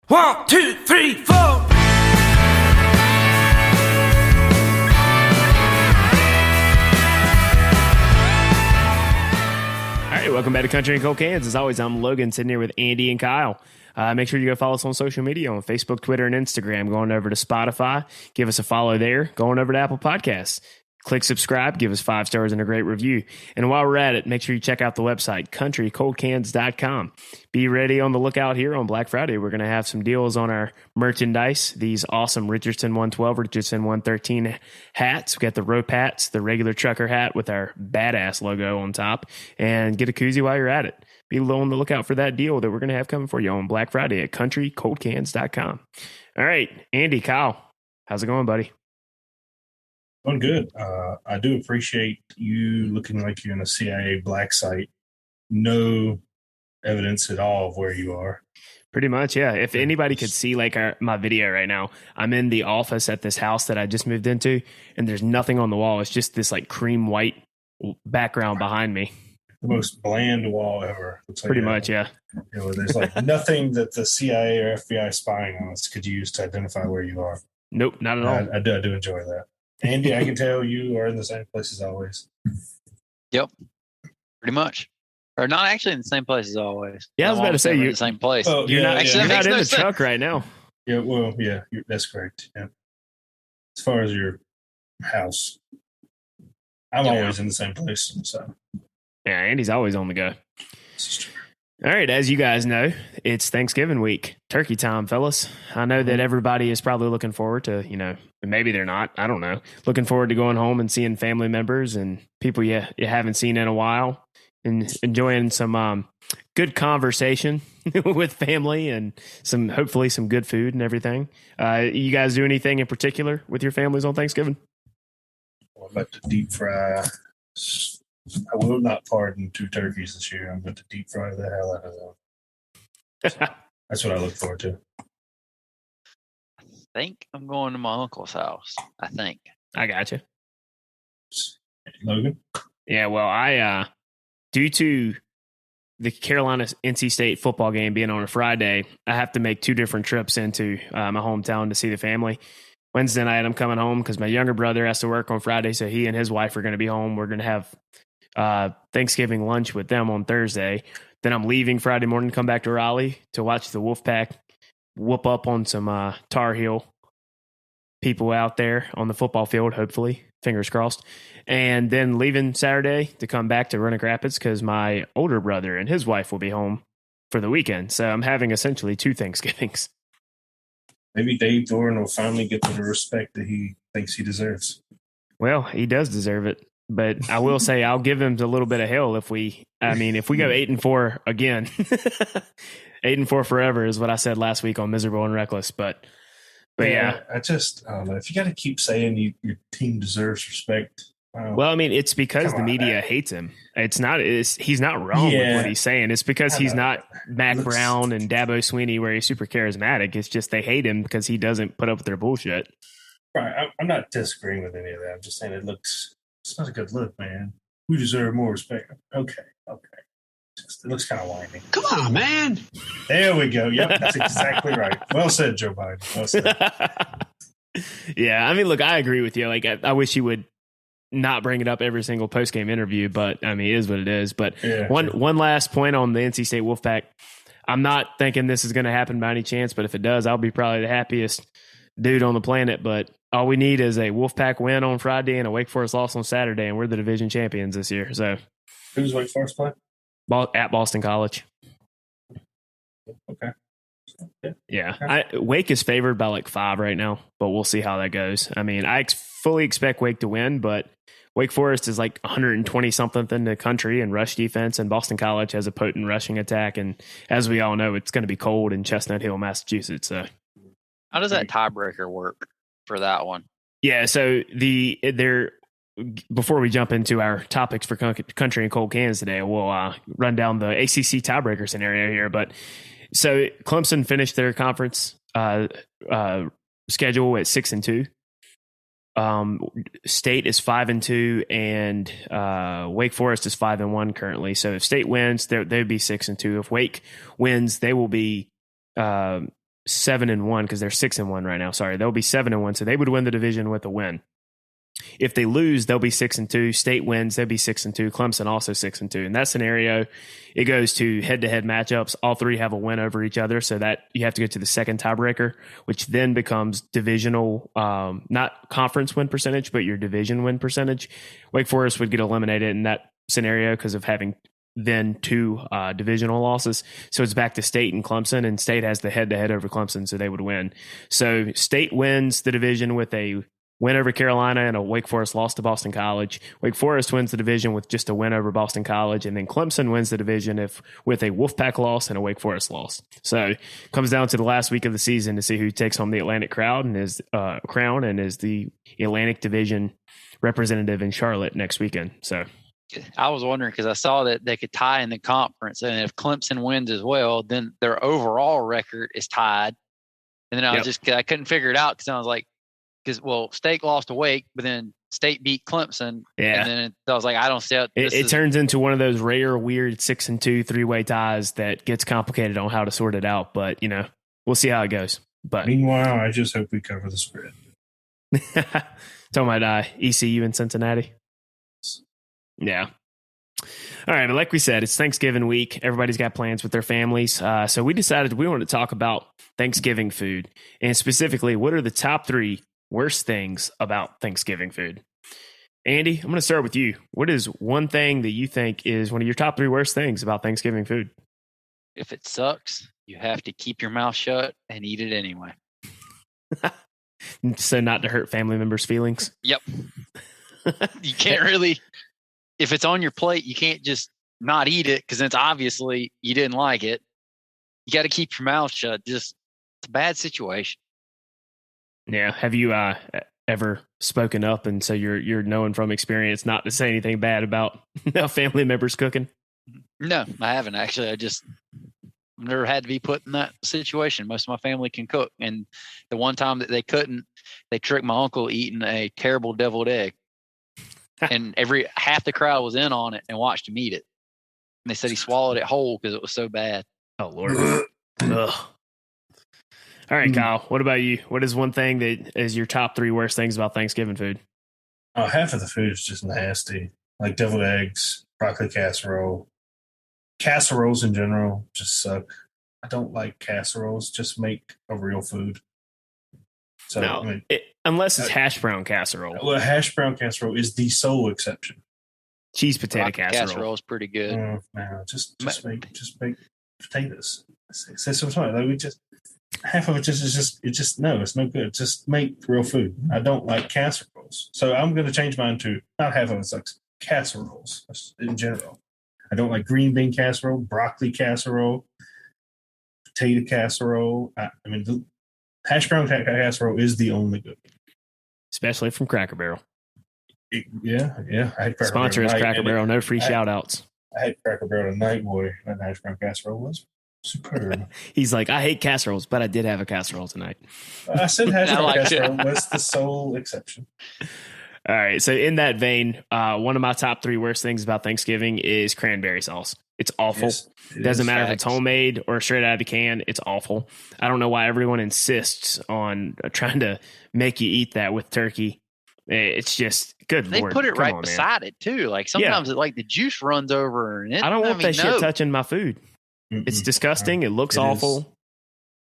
1, 2, 3, 4. All right, welcome back to Country and Cold Cans. As always, I'm Logan, sitting here with Andy and Kyle. Make sure you go follow us on social media on Facebook, Twitter, and Instagram. Going over to Spotify, give us a follow there. Going over to Apple Podcasts, click subscribe, give us 5 stars and a great review. And while we're at it, make sure you check out the website, countrycoldcans.com. Be ready on the lookout here on Black Friday. We're going to have some deals on our merchandise, these awesome Richardson 112, Richardson 113 hats. We got the rope hats, the regular trucker hat with our badass logo on top, and get a koozie while you're at it. Be on the lookout for that deal that we're going to have coming for you on Black Friday at countrycoldcans.com. All right, Andy, Kyle, how's it going, buddy? Going good. I do appreciate you looking like you're in a CIA black site. No evidence at all of where you are. Pretty much, yeah. If anybody could see like my video right now, I'm in the office at this house that I just moved into, and there's nothing on the wall. It's just this like cream white background behind me. The most bland wall ever. Looks like pretty much, yeah. You know, there's like nothing that the CIA or FBI spying on us could use to identify where you are. Nope, not at all. I do enjoy that. Andy, I can tell you are in the same place as always. Yep, pretty much. Or not actually in the same place as always. Yeah, I was about to say you're in the same place. Oh, you're not in the sense. truck right now. Yeah, well, yeah, that's correct. Yeah. As far as your house, I'm always in the same place. So. Yeah, Andy's always on the go. All right, as you guys know, it's Thanksgiving week. Turkey time, fellas. I know that everybody is probably looking forward to, maybe they're not. I don't know. Looking forward to going home and seeing family members and people you haven't seen in a while and enjoying some good conversation with family and hopefully some good food and everything. You guys do anything in particular with your families on Thanksgiving? Well, I'm about to deep fry. I will not pardon 2 turkeys this year. I'm going to deep fry the hell out of them. So that's what I look forward to. I think I'm going to my uncle's house. I think. I got you. Logan? Yeah, well, I due to the Carolina NC State football game being on a Friday, I have to make 2 different trips into my hometown to see the family. Wednesday night, I'm coming home because my younger brother has to work on Friday, so he and his wife are going to be home. We're going to have Thanksgiving lunch with them on Thursday. Then I'm leaving Friday morning to come back to Raleigh to watch the Wolfpack whoop up on some Tar Heel people out there on the football field, hopefully. Fingers crossed. And then leaving Saturday to come back to Roanoke Rapids because my older brother and his wife will be home for the weekend. So I'm having essentially 2 Thanksgivings. Maybe Dave Doran will finally get the respect that he thinks he deserves. Well, he does deserve it. But I will say I'll give him a little bit of hell if we go 8-4 again. 8-4 forever is what I said last week on Miserable and Reckless. But yeah. I don't know. If you got to keep saying your team deserves respect. Well, I mean, it's because the media hates him. He's not wrong with what he's saying. It's because he's not Mac Brown and Dabo Sweeney where he's super charismatic. It's just they hate him because he doesn't put up with their bullshit. Right. I'm not disagreeing with any of that. I'm just saying it's not a good look, man. We deserve more respect. Okay. It looks kind of whiny. Come on, man. There we go. Yep, that's exactly right. Well said, Joe Biden. Well said. Yeah, I mean, look, I agree with you. Like, I wish he would not bring it up every single post-game interview, but I mean, it is what it is. But one last point on the NC State Wolfpack. I'm not thinking this is going to happen by any chance, but if it does, I'll be probably the happiest dude on the planet. But all we need is a Wolfpack win on Friday and a Wake Forest loss on Saturday, and we're the division champions this year. So, who's Wake Forest play? At Boston College. Okay. Yeah. Wake is favored by like 5 right now, but we'll see how that goes. I mean, I fully expect Wake to win, but Wake Forest is like 120-something in the country in rush defense, and Boston College has a potent rushing attack. And as we all know, it's going to be cold in Chestnut Hill, Massachusetts. So, how does that tiebreaker work for that one? Yeah, so before we jump into our topics for country and cold cans today, we'll run down the ACC tiebreaker scenario here. But so Clemson finished their conference schedule at 6-2. State is 5-2, and Wake Forest is 5-1 currently. So if State wins, they'd be 6-2. If Wake wins, they will be 7-1 because they're 6-1 right now. Sorry, they'll be 7-1, so they would win the division with a win. If they lose, they'll be 6-2. State wins, they'll be 6-2. Clemson also 6-2. In that scenario, it goes to head-to-head matchups. All three have a win over each other, so that you have to go to the second tiebreaker, which then becomes divisional, not conference win percentage, but your division win percentage. Wake Forest would get eliminated in that scenario because of having then two divisional losses. So it's back to State and Clemson, and State has the head-to-head over Clemson, so they would win. So State wins the division with a win over Carolina and a Wake Forest loss to Boston College. Wake Forest wins the division with just a win over Boston College, and then Clemson wins the division with a Wolfpack loss and a Wake Forest loss. So it comes down to the last week of the season to see who takes home the Atlantic crown and is the Atlantic Division representative in Charlotte next weekend. So I was wondering because I saw that they could tie in the conference, and if Clemson wins as well, then their overall record is tied. And then I couldn't figure it out because I was like, State lost to Wake, but then State beat Clemson. Yeah. And then I was like, I don't see it. It turns into one of those rare, weird 6-2 three-way ties that gets complicated on how to sort it out. But, we'll see how it goes. But meanwhile, I just hope we cover the spread. Talking about ECU in Cincinnati. Yeah. All right. But like we said, it's Thanksgiving week. Everybody's got plans with their families. So we decided we wanted to talk about Thanksgiving food. And specifically, what are the top 3 worst things about Thanksgiving food? Andy, I'm going to start with you. What is one thing that you think is one of your top 3 worst things about Thanksgiving food? If it sucks, you have to keep your mouth shut and eat it anyway. So not to hurt family members' feelings? Yep. You can't really, if it's on your plate, you can't just not eat it because it's obviously you didn't like it. You got to keep your mouth shut. It's a bad situation. Yeah. Have you ever spoken up, and so you're knowing from experience not to say anything bad about a family member's cooking? No, I haven't actually. I've never had to be put in that situation. Most of my family can cook, and the one time that they couldn't, they tricked my uncle eating a terrible deviled egg, and half the crowd was in on it and watched him eat it. And they said he swallowed it whole because it was so bad. Oh Lord. Ugh. All right, Kyle, what about you? What is one thing that is your top 3 worst things about Thanksgiving food? Oh, half of the food is just nasty. Like deviled eggs, broccoli casserole. Casseroles in general just suck. I don't like casseroles. Just make a real food. So, no, unless it's hash brown casserole. Well, hash brown casserole is the sole exception. Cheese potato casserole is pretty good. No, just make potatoes. That's what I'm talking about. Half of it it's no good. Just make real food. I don't like casseroles, so I'm going to change mine to not half of it sucks. Casseroles in general. I don't like green bean casserole, broccoli casserole, potato casserole. The hash brown casserole is the only good, especially from Cracker Barrel. Yeah. I had Sponsor is Cracker Barrel. No free shout outs. I had Cracker Barrel tonight, boy. That hash brown casserole was superb. He's like, I hate casseroles, but I did have a casserole tonight. I said hash brown casserole was the sole exception. All right. So in that vein, one of my top 3 worst things about Thanksgiving is cranberry sauce. It's awful. Yes, it doesn't matter if it's homemade or straight out of the can. It's awful. I don't know why everyone insists on trying to make you eat that with turkey. It's just good. They Lord. put it Come right on, beside it too. Like sometimes the juice runs over. And I don't want that shit touching my food. It's disgusting. It looks awful.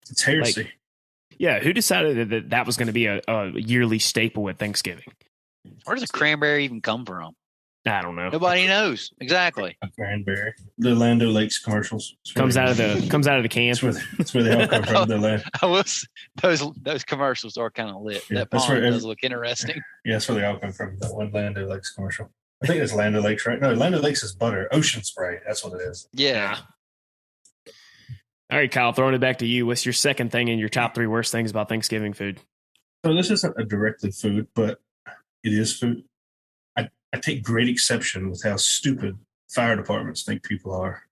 It's heresy. Who decided that was going to be a yearly staple at Thanksgiving? Where does a cranberry even come from? I don't know. Nobody knows exactly. A cranberry. The Land O'Lakes commercials comes out of the can. That's where they all come from. Those commercials are kind of lit. Yeah, that pond does look interesting. Yeah, that's where they all come from. That one Land O'Lakes commercial. I think it's Land O'Lakes, right? No, Land O'Lakes is butter. Ocean spray. That's what it is. Yeah. All right, Kyle, throwing it back to you. What's your second thing in your top 3 worst things about Thanksgiving food? So this isn't directly food, but it is food. I take great exception with how stupid fire departments think people are.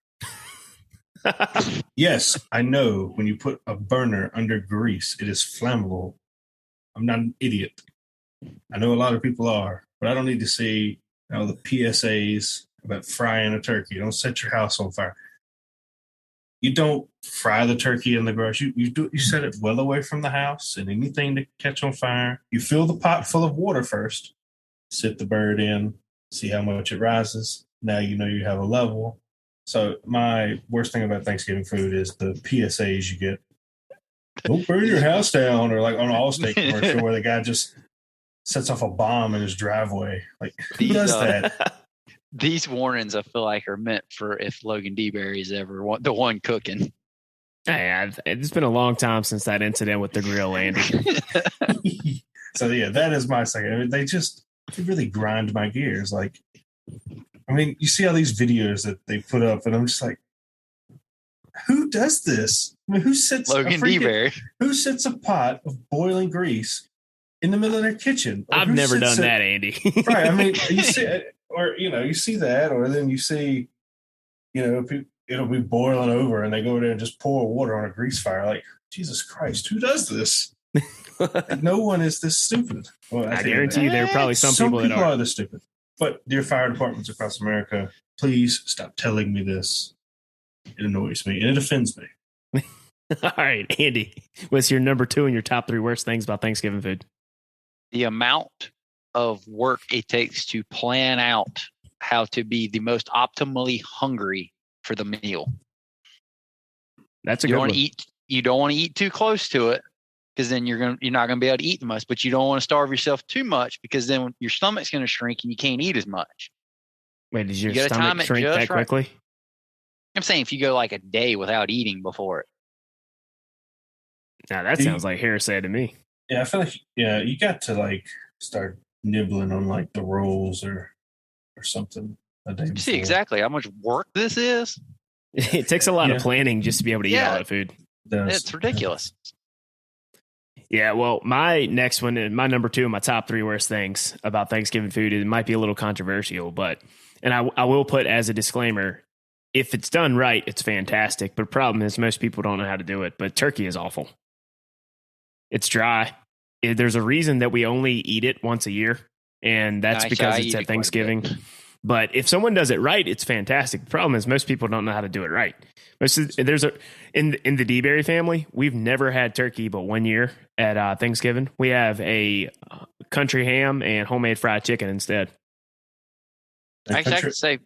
Yes, I know when you put a burner under grease, it is flammable. I'm not an idiot. I know a lot of people are, but I don't need to see the PSAs about frying a turkey. Don't set your house on fire. You don't fry the turkey in the grass. You set it well away from the house and anything to catch on fire. You fill the pot full of water first, sit the bird in, see how much it rises. Now you know you have a level. So my worst thing about Thanksgiving food is the PSAs you get. Don't burn your house down, or like on an Allstate commercial where the guy just sets off a bomb in his driveway. Like, who does that? These warnings, I feel like, are meant for if Logan DeBerry is ever the one cooking. Hey, it's been a long time since that incident with the grill, Andy. So yeah, that is my second. I mean, they really grind my gears. Like, I mean, you see all these videos that they put up, and I'm just like, who does this? I mean, who sits Logan DeBerry? Who sits a pot of boiling grease in the middle of their kitchen? I've never done that, Andy. Right. I mean, you see, or you see that, or then you see, it'll be boiling over, and they go there and just pour water on a grease fire. Like, Jesus Christ, who does this? No one is this stupid. Well, I guarantee you there are probably some people that are this stupid. But dear fire departments across America, please stop telling me this. It annoys me and it offends me. All right, Andy, what's your number 2 and your top 3 worst things about Thanksgiving food? The amount of work it takes to plan out how to be the most optimally hungry for the meal. That's a good one. You don't want to eat too close to it, because then you're not going to be able to eat much, but you don't want to starve yourself too much, because then your stomach's going to shrink and you can't eat as much. Wait, does your stomach shrink that quickly? Right. I'm saying if you go like a day without eating before it. Now that sounds like hearsay to me. Yeah, I feel like you got to like start nibbling on like the rolls or something a day before. See exactly how much work this is? It takes a lot of planning just to be able to eat all that food. It's ridiculous. Yeah, well, my next one, and my number 2 and my top 3 worst things about Thanksgiving food, it might be a little controversial, and I will put as a disclaimer, if it's done right, it's fantastic. But the problem is most people don't know how to do it. But turkey is awful. It's dry. There's a reason that we only eat it once a year, and that's because it's at Thanksgiving. But if someone does it right, it's fantastic. The problem is most people don't know how to do it right. In the DeBerry family, we've never had turkey but one year at Thanksgiving. We have a country ham and homemade fried chicken instead. Actually, I could say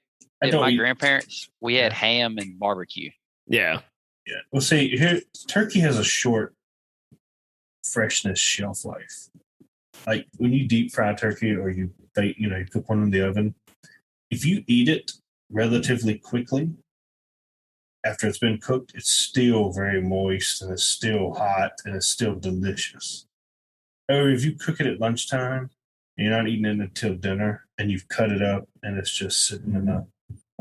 my grandparents, we had ham and barbecue. Yeah. Yeah. Well, see, here, turkey has a short freshness shelf life. Like when you deep fry turkey or you cook one in the oven, if you eat it relatively quickly after it's been cooked, it's still very moist and it's still hot and it's still delicious. Or if you cook it at lunchtime, and you're not eating it until dinner, and you've cut it up and it's just sitting in a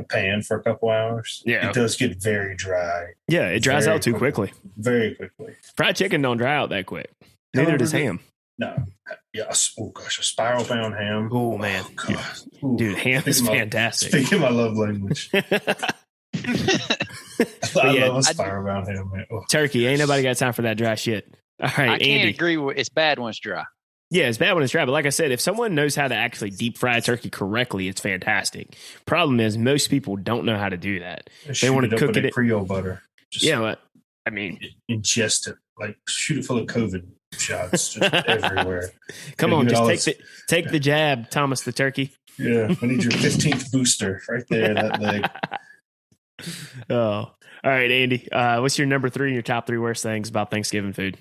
pan for a couple hours, it does get very dry. Yeah, it dries out too quickly. Very quickly. Fried chicken don't dry out that quick. Neither does ham. No. Yeah. Oh, gosh. A spiral bound ham. Oh, man. Oh, God. Dude, ham is fantastic. Speaking my love language. I love a spiral bound ham, man. Oh. Turkey. Ain't nobody got time for that dry shit. All right, I can't agree with it's bad when it's dry. Yeah, it's bad when it's dry. But like I said, if someone knows how to actually deep fry turkey correctly, it's fantastic. Problem is, most people don't know how to do that. They want to cook it in Creole butter. But I mean, ingest it. Like shoot it full of COVID shots just everywhere. Come on, just take the jab, Thomas the turkey. Yeah, I need your 15th booster right there in that leg. Oh, all right, Andy. What's your number 3 and your top 3 worst things about Thanksgiving food?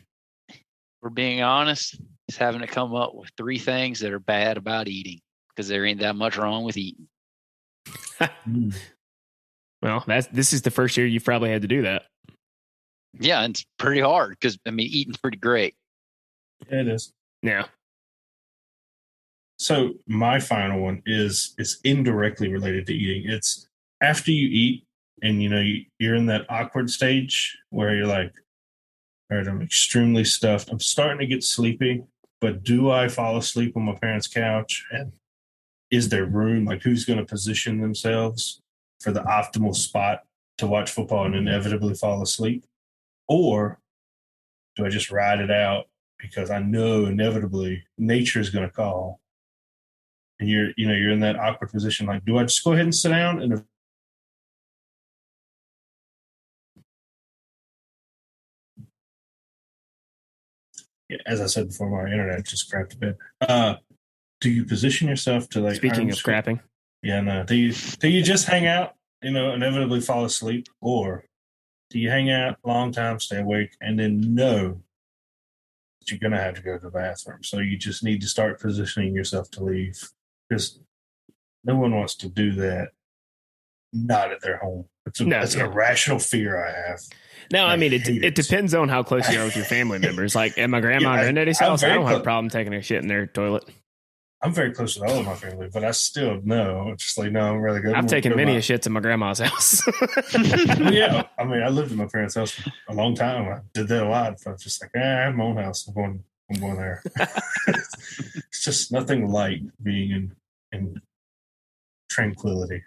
For being honest, it's having to come up with 3 things that are bad about eating, because there ain't that much wrong with eating. Well, this is the first year you've probably had to do that. Yeah, it's pretty hard because eating's pretty great. Yeah, it is. Yeah. So my final one is indirectly related to eating. It's after you eat and you're in that awkward stage where you're like, all right, I'm extremely stuffed. I'm starting to get sleepy, but do I fall asleep on my parents' couch? And is there room? Like, who's going to position themselves for the optimal spot to watch football and inevitably fall asleep? Or do I just ride it out because I know inevitably nature is going to call? And you're in that awkward position. Like, do I just go ahead and sit down? And as I said before, my internet just crapped a bit. Do you position yourself to like? Speaking of crapping, yeah, no. Do you just hang out? Inevitably fall asleep, or do you hang out a long time, stay awake, and then know that you're gonna have to go to the bathroom? So you just need to start positioning yourself to leave, because no one wants to do that. Not at their home. It's an irrational fear I have. No, I mean, it depends on how close you are with your family members. Like at my grandma and granddaddy's house, I don't have a problem taking a shit in their toilet. I'm very close with all of my family, but I still know. It's just like, no, I'm really good. I've taken many shits at my grandma's house. Yeah. I mean, I lived in my parents' house for a long time. I did that a lot. So I was just like, I have my own house. I'm going there. It's just nothing like being in tranquility.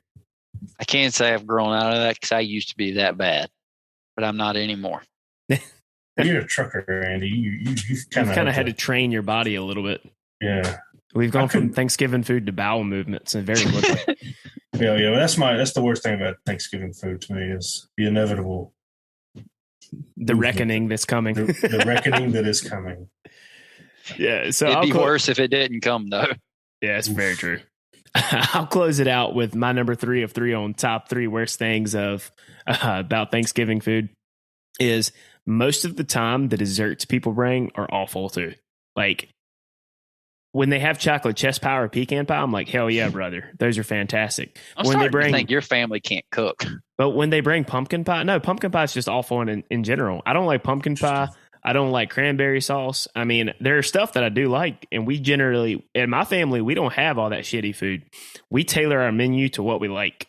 I can't say I've grown out of that because I used to be that bad, but I'm not anymore. You're a trucker, Andy. You've kind of had to train your body a little bit. Yeah. We've gone from Thanksgiving food to bowel movements and very quickly. Yeah. That's the worst thing about Thanksgiving food to me is the inevitable. The reckoning that's coming. The reckoning that is coming. Yeah. So it'd be worse if it didn't come, though. Yeah, it's very true. I'll close it out with my number 3 of 3 on top 3 worst things about Thanksgiving food is most of the time the desserts people bring are awful too. Like when they have chocolate chess pie or pecan pie, I'm like, hell yeah, brother. Those are fantastic. I'm starting to think your family can't cook. But when they bring pumpkin pie, no, pumpkin pie is just awful in general. I don't like pumpkin pie. I don't like cranberry sauce. I mean, there's stuff that I do like, and we generally, in my family, we don't have all that shitty food. We tailor our menu to what we like,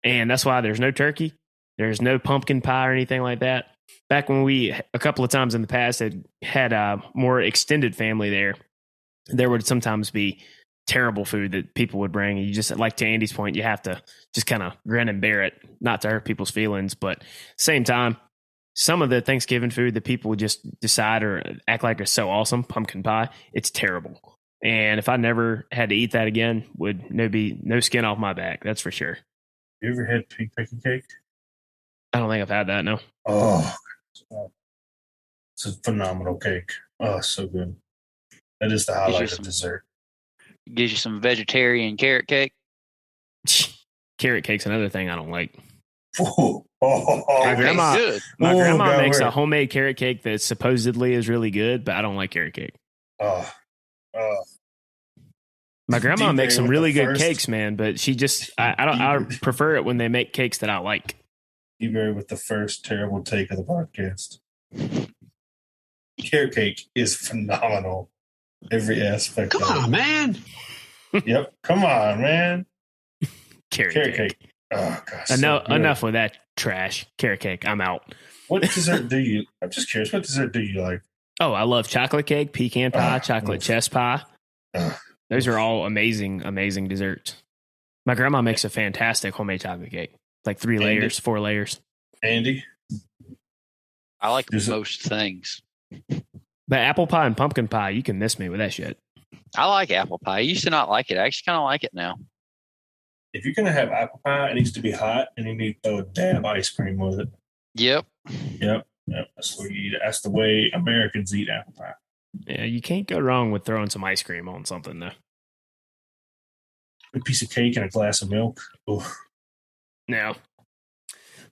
and that's why there's no turkey, there's no pumpkin pie or anything like that. Back when we, a couple of times in the past, had a more extended family there would sometimes be terrible food that people would bring. You just, like to Andy's point, you have to just kind of grin and bear it, not to hurt people's feelings, but same time, some of the Thanksgiving food that people just decide or act like is so awesome, pumpkin pie, it's terrible. And if I never had to eat that again, would be no skin off my back. That's for sure. You ever had pig picking cake? I don't think I've had that, no. Oh, it's a phenomenal cake. Oh, so good. That is the highlight of dessert. Gives you some vegetarian carrot cake. Carrot cake's another thing I don't like. My grandma makes a homemade carrot cake that supposedly is really good, but I don't like carrot cake. My grandma makes some really good cakes, man, but she just I prefer it when they make cakes that I like. You vary with the first terrible take of the podcast. Carrot cake is phenomenal. Every aspect. Come on, man. Yep. Come on, man. Carrot cake. Oh gosh. Enough with that trash. Carrot cake. I'm out. What dessert do you? I'm just curious. What dessert do you like? Oh, I love chocolate cake, pecan pie, chocolate chess pie. Those are all amazing, amazing desserts. My grandma makes a fantastic homemade chocolate cake. Like 3 layers, 4 layers. Andy? I like most things. But apple pie and pumpkin pie, you can miss me with that shit. I like apple pie. I used to not like it. I actually kind of like it now. If you're going to have apple pie, it needs to be hot, and you need to throw a dab ice cream with it. Yep. That's what you eat. That's the way Americans eat apple pie. Yeah, you can't go wrong with throwing some ice cream on something, though. A piece of cake and a glass of milk. Oof. No.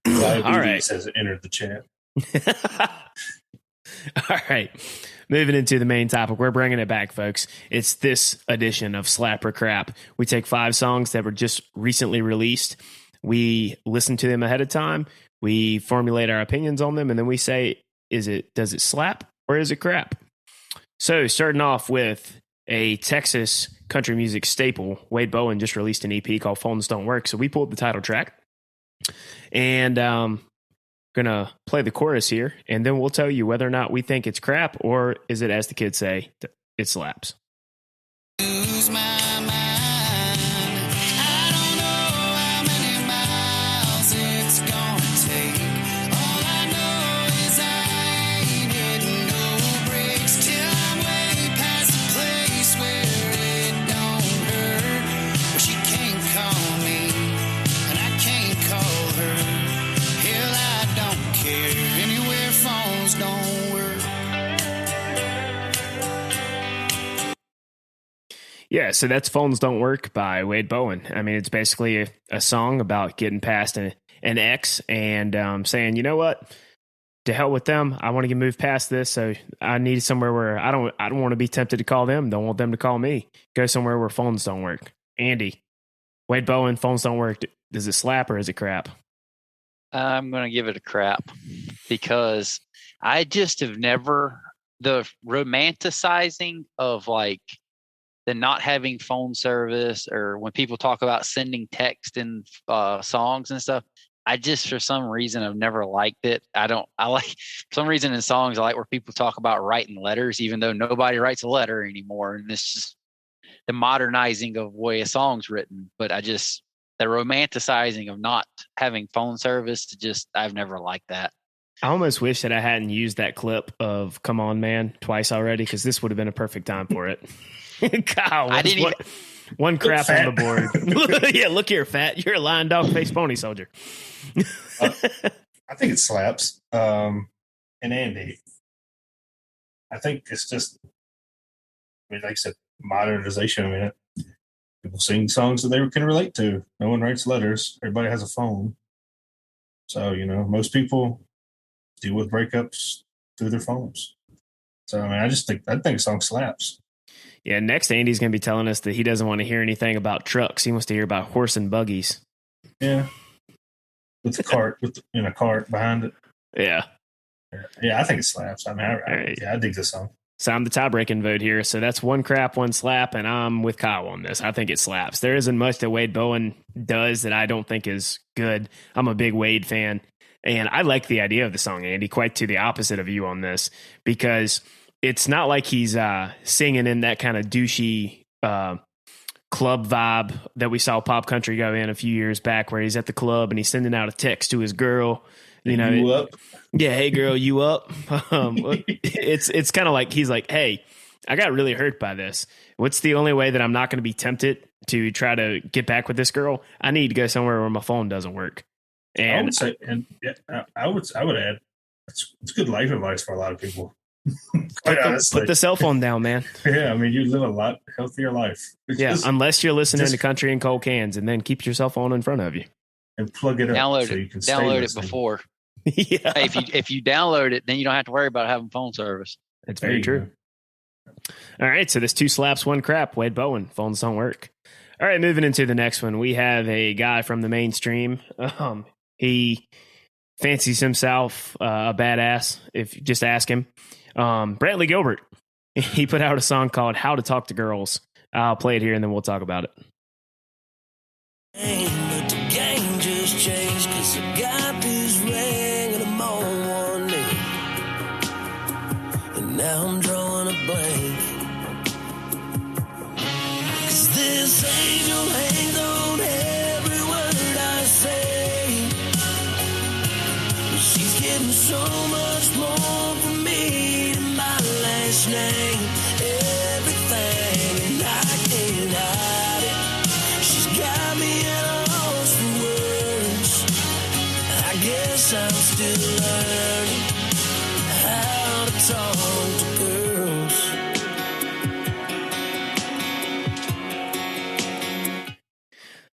All right. Says it entered the chat. All right. Moving into the main topic. We're bringing it back, folks. It's this edition of Slap or Crap. We take 5 songs that were just recently released. We listen to them ahead of time. We formulate our opinions on them, and then we say, does it slap or is it crap? So starting off with a Texas country music staple, Wade Bowen just released an EP called Phones Don't Work. So we pulled the title track and gonna play the chorus here, and then we'll tell you whether or not we think it's crap or is it, as the kids say, it slaps. Lose my mind. I don't know how many miles it's gonna take. All I know is I ain't hitting no brakes till I'm way past the place where it don't hurt. Well, she can't call me and I can't call her. Hell, I don't care anywhere phones don't work. Yeah, so that's Phones Don't Work by Wade Bowen. I mean, it's basically a song about getting past an ex and saying, you know what? To hell with them. I want to get moved past this. So I need somewhere where I don't want to be tempted to call them. Don't want them to call me. Go somewhere where phones don't work. Andy, Wade Bowen, Phones Don't Work. Does it slap or is it crap? I'm going to give it a crap because I just have never, the romanticizing of like the not having phone service, or when people talk about sending text and songs and stuff, I just, for some reason, I've never liked it. I like, for some reason in songs, I like where people talk about writing letters, even though nobody writes a letter anymore. And it's just the modernizing of the way a song's written. But the romanticizing of not having phone service, I've never liked that. I almost wish that I hadn't used that clip of Come On Man twice already, because this would have been a perfect time for it. Kyle, one crap on the board. Yeah, look here, fat. You're a lion, dog, face, pony soldier. I think it slaps. And Andy, I think it's just, I mean, like I said, modernization. I mean, people sing songs that they can relate to. No one writes letters. Everybody has a phone. So, most people deal with breakups through their phones. So, I mean, I think the song slaps. Yeah, next Andy's going to be telling us that he doesn't want to hear anything about trucks. He wants to hear about horse and buggies. Yeah. With the cart, in a cart behind it. Yeah. Yeah, I think it slaps. I mean, I dig this song. So I'm the tie-breaking vote here. So that's one crap, one slap, and I'm with Kyle on this. I think it slaps. There isn't much that Wade Bowen does that I don't think is good. I'm a big Wade fan, and I like the idea of the song, Andy, quite to the opposite of you on this, because it's not like he's singing in that kind of douchey club vibe that we saw pop country go in a few years back, where he's at the club and he's sending out a text to his girl. You up? Yeah, hey girl, you up? It's kind of like he's like, hey, I got really hurt by this. What's the only way that I'm not going to be tempted to try to get back with this girl? I need to go somewhere where my phone doesn't work. And I would say, I would add, it's good life advice for a lot of people. Put the cell phone down, man. Yeah, I mean, you live a lot healthier life. Unless you're listening to country and cold cans, and then keep your cell phone in front of you and plug it up. Download it before. Yeah. Hey, if you download it, then you don't have to worry about having phone service. That's very true. All right, so this 2 slaps, 1 crap. Wade Bowen, phones don't work. All right, moving into the next one, we have a guy from the mainstream. He fancies himself a badass. If you just ask him, Brantley Gilbert. He put out a song called "How to Talk to Girls." I'll play it here, and then we'll talk about it. But the game just changed, 'cause I got this ring and I'm on one knee, and now I'm drawing a blank, 'cause this angel hangs on every word I say, but she's getting so much more from me than my last name. Everything, and I can't hide it. She's got me at a loss for words. I guess I'm still learning how to talk to girls.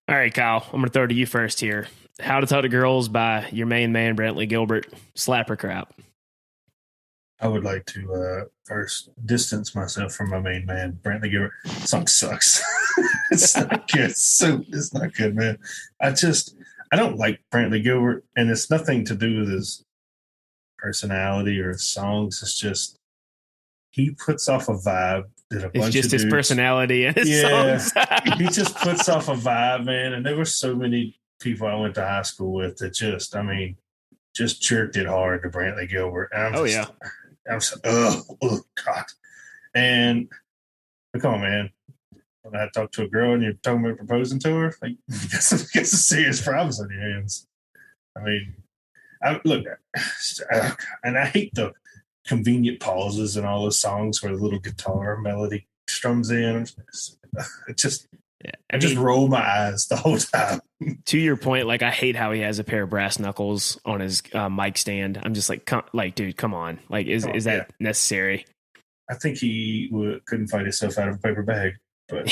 All right, Kyle, I'm going to throw it to you first here. "How to Talk to Girls" by your main man, Brantley Gilbert. Slap or crap? I would like to first distance myself from my main man, Brantley Gilbert. The song sucks. It's not good. It's not good, man. I don't like Brantley Gilbert, and it's nothing to do with his personality or his songs. It's just he puts off a vibe that a bunch It's just of his dudes, personality and his Yeah. songs. He just puts off a vibe, man. And there were so many people I went to high school with that just jerked it hard to Brantley Gilbert. And I'm so, oh God. And come on, man. When I talk to a girl and you're talking about proposing to her, like, you got some serious problems on your hands. I mean, and I hate the convenient pauses in all those songs where the little guitar melody strums in. I just roll my eyes the whole time. To your point, like, I hate how he has a pair of brass knuckles on his mic stand. I'm just like, dude, come on. Like, is that necessary? I think he couldn't find himself out of a paper bag. But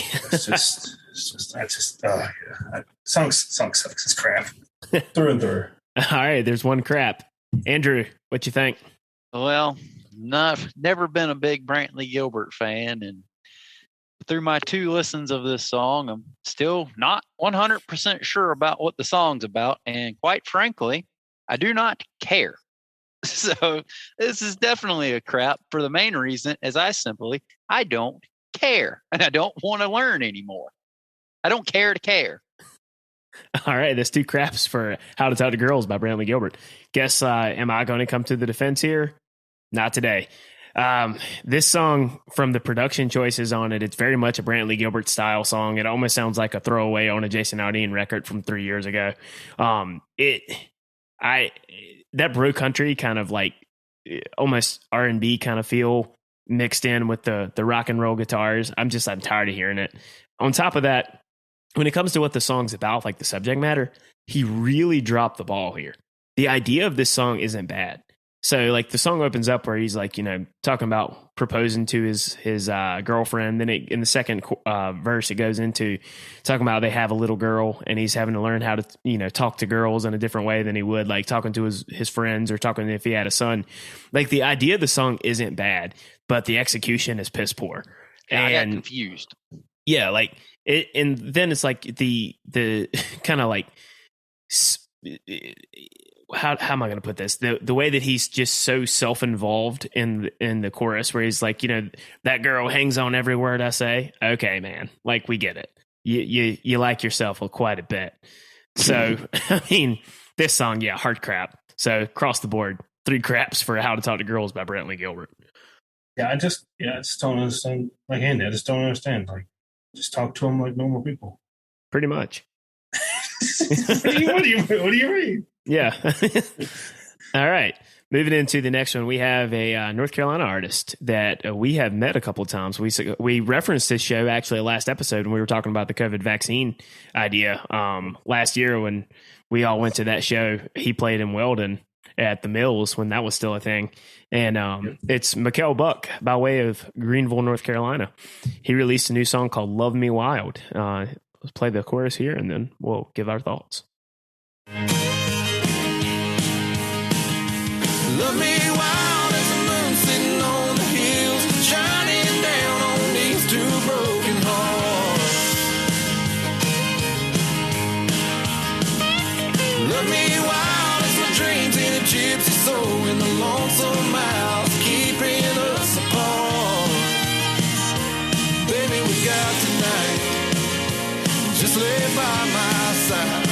song sucks. It's crap through and through. All right, there's one crap. Andrew, what you think? Well, never been a big Brantley Gilbert fan, and through my 2 listens of this song, I'm still not 100% sure about what the song's about, and quite frankly, I do not care. So this is definitely a crap for the main reason as I don't care, and I don't want to learn anymore. I don't care to care. All right, there's 2 craps for How to Talk to Girls by Brantley Gilbert. Guess, am I going to come to the defense here? Not today. This song, from the production choices on it, it's very much a Brantley Gilbert style song. It almost sounds like a throwaway on a Jason Aldean record from 3 years ago. That bro country kind of like almost R&B kind of feel mixed in with the rock and roll guitars. I'm tired of hearing it. On top of that, when it comes to what the song's about, like the subject matter, he really dropped the ball here. The idea of this song isn't bad. So like the song opens up where he's like, talking about proposing to his girlfriend. Then in the second verse, it goes into talking about they have a little girl and he's having to learn how to, talk to girls in a different way than he would like talking to his friends or talking if he had a son. Like the idea of the song isn't bad, but the execution is piss poor. Yeah, I got confused. Yeah, like it, and then it's like the kind of like how am I going to put this? The way that he's just so self-involved in the chorus, where he's like, that girl hangs on every word I say. Okay, man, like we get it. You like yourself quite a bit. So I mean, this song, yeah, hard crap. So across the board, 3 craps for How to Talk to Girls by Brantley Gilbert. Yeah, I just don't understand. Like Andy, I just don't understand. Like, just talk to them like normal people. Pretty much. What do you mean? Yeah. All right. Moving into the next one, we have a North Carolina artist that we have met a couple of times. We referenced this show actually last episode when we were talking about the COVID vaccine idea. Last year when we all went to that show, he played in Weldon at the Mills when that was still a thing. And it's Mikele Buck by way of Greenville, North Carolina. He released a new song called Love Me Wild. Let's play the chorus here and then we'll give our thoughts. Love me wild as the moon sitting on the hills, shining down on these 2 broken hearts. Love me wild as my dreams in a gypsy soul, in the lonesome house keeping us apart. Baby, we got tonight, just lay by my side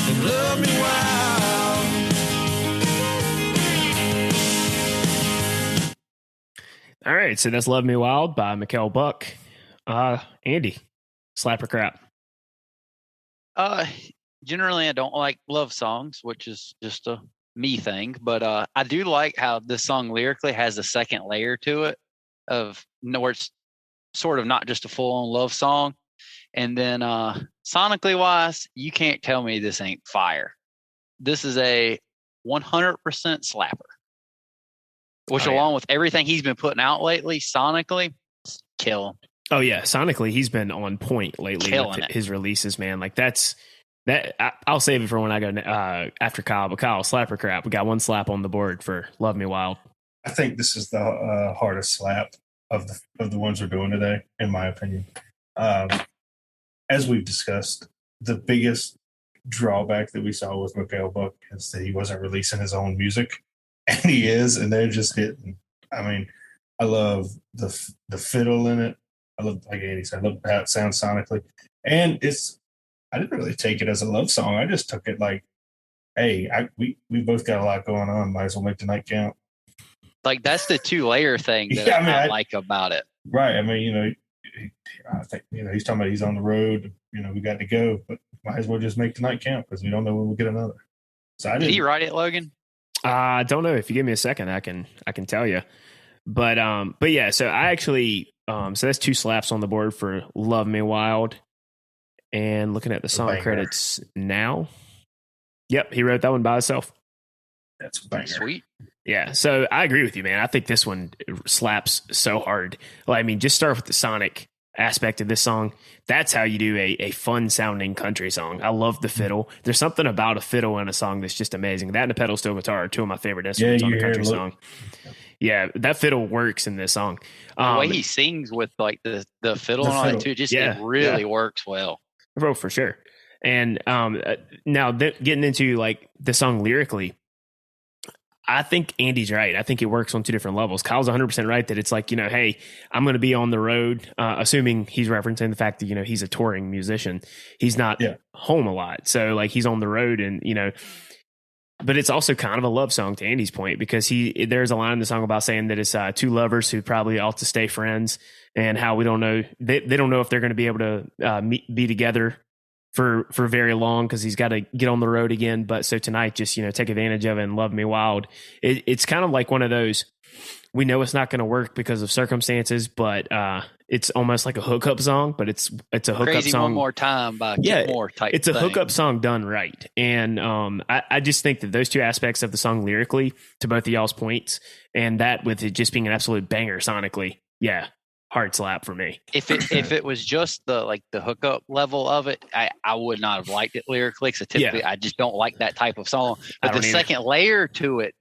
and love me wild. All right, so that's Love Me Wild by Mikele Buck. Andy, slap or crap? Generally, I don't like love songs, which is just a me thing. But I do like how this song lyrically has a second layer to it where it's sort of not just a full-on love song. And then sonically wise, you can't tell me this ain't fire. This is a 100% slapper. Which, along with everything he's been putting out lately, sonically, kill him. Oh yeah, sonically he's been on point lately Killing with it. his releases, man. Like that. I'll save it for when I go after Kyle. But Kyle, slap or crap? We got 1 slap on the board for Love Me Wild. I think this is the hardest slap of the ones we're doing today, in my opinion. As we've discussed, the biggest drawback that we saw with Mikele Buck is that he wasn't releasing his own music. And he is, and they're just hitting. I mean, I love the fiddle in it. I love, like Andy said, I love how it sounds sonically. And I didn't really take it as a love song. I just took it like, hey, we both got a lot going on. Might as well make the night count. Like, that's the 2-layer thing that I like about it. Right. I mean, I think, he's talking about he's on the road. We got to go, but might as well just make the night count because we don't know when we'll get another. So Did he write it, Logan? I don't know. If you give me a second, I can tell you. But yeah. So I actually so that's 2 slaps on the board for Love Me Wild. And looking at the song credits now, yep, he wrote that one by himself. That's a banger. Sweet. Yeah. So I agree with you, man. I think this one slaps so hard. Well, I mean, just start with the sonic. aspect of this song. That's how you do a fun sounding country song. I love the fiddle. There's something about a fiddle in a song that's just amazing. That and a pedal steel guitar are two of my favorite instruments on a country song. Yeah, that fiddle works in this song. The way he sings with like the fiddle and all that too, it really works well. Oh, for sure. And now getting into like the song lyrically, I think Andy's right. I think it works on two different levels. Kyle's 100% right that it's like, hey, I'm going to be on the road, assuming he's referencing the fact that, he's a touring musician. He's not home a lot. So like he's on the road and, but it's also kind of a love song to Andy's point, because there's a line in the song about saying that it's two lovers who probably ought to stay friends, and how we don't know, they don't know if they're going to be able to be together for very long, because he's got to get on the road again. But so tonight, just, take advantage of it and love me wild. It's kind of like one of those, we know it's not going to work because of circumstances, but it's almost like a hookup song, but it's a hookup Crazy song. One More Time by Kid Moore type. It's a hookup song done right. And I just think that those two aspects of the song lyrically, to both of y'all's points, and that with it just being an absolute banger sonically, hard slap for me. If it was just the hookup level of it, I would not have liked it lyrically. So typically I just don't like that type of song. But the second layer to it,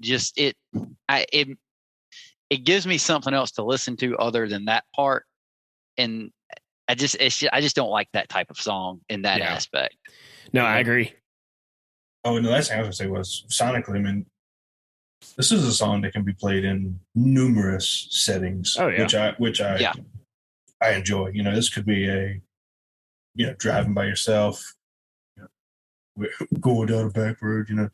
it gives me something else to listen to other than that part. And I just don't like that type of song in that aspect. No, I agree. Oh, and the last thing I was going to say was sonically, I mean, this is a song that can be played in numerous settings, which I enjoy. This could be driving by yourself, going down a back road, or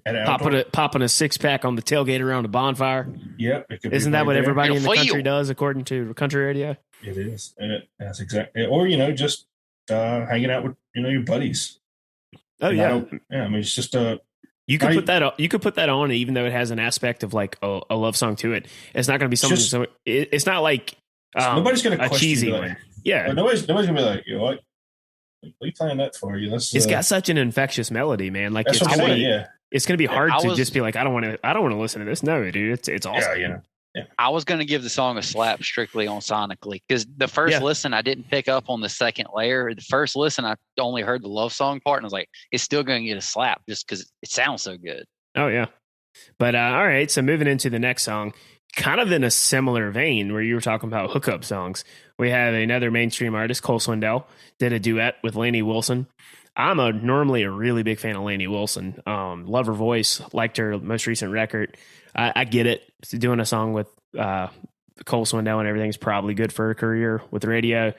at a popping a 6-pack on the tailgate around a bonfire. Yep, isn't that what everybody in the country does, according to country radio? It is. That's exactly. Or just hanging out with your buddies. Oh yeah. I mean, it's just you could put that on. You could put that on, even though it has an aspect of like a love song to it. It's not going to be something. It's not like nobody's going to a cheesy one. Yeah, nobody's going to be like, what are you playing that for? It's got such an infectious melody, man. Like it's going to be hard to just be like, I don't want to listen to this. No, dude, it's awesome. Yeah. I was going to give the song a slap strictly on sonically, because the first listen I didn't pick up on the second layer. The first listen I only heard the love song part, and I was like, it's still going to get a slap just because it sounds so good. Oh yeah, but all right. So moving into the next song, kind of in a similar vein where you were talking about hookup songs, we have another mainstream artist, Cole Swindell, did a duet with Lainey Wilson. I'm normally a really big fan of Lainey Wilson. Love her voice, liked her most recent record. I get it. Doing a song with Cole Swindell and everything is probably good for her career with radio.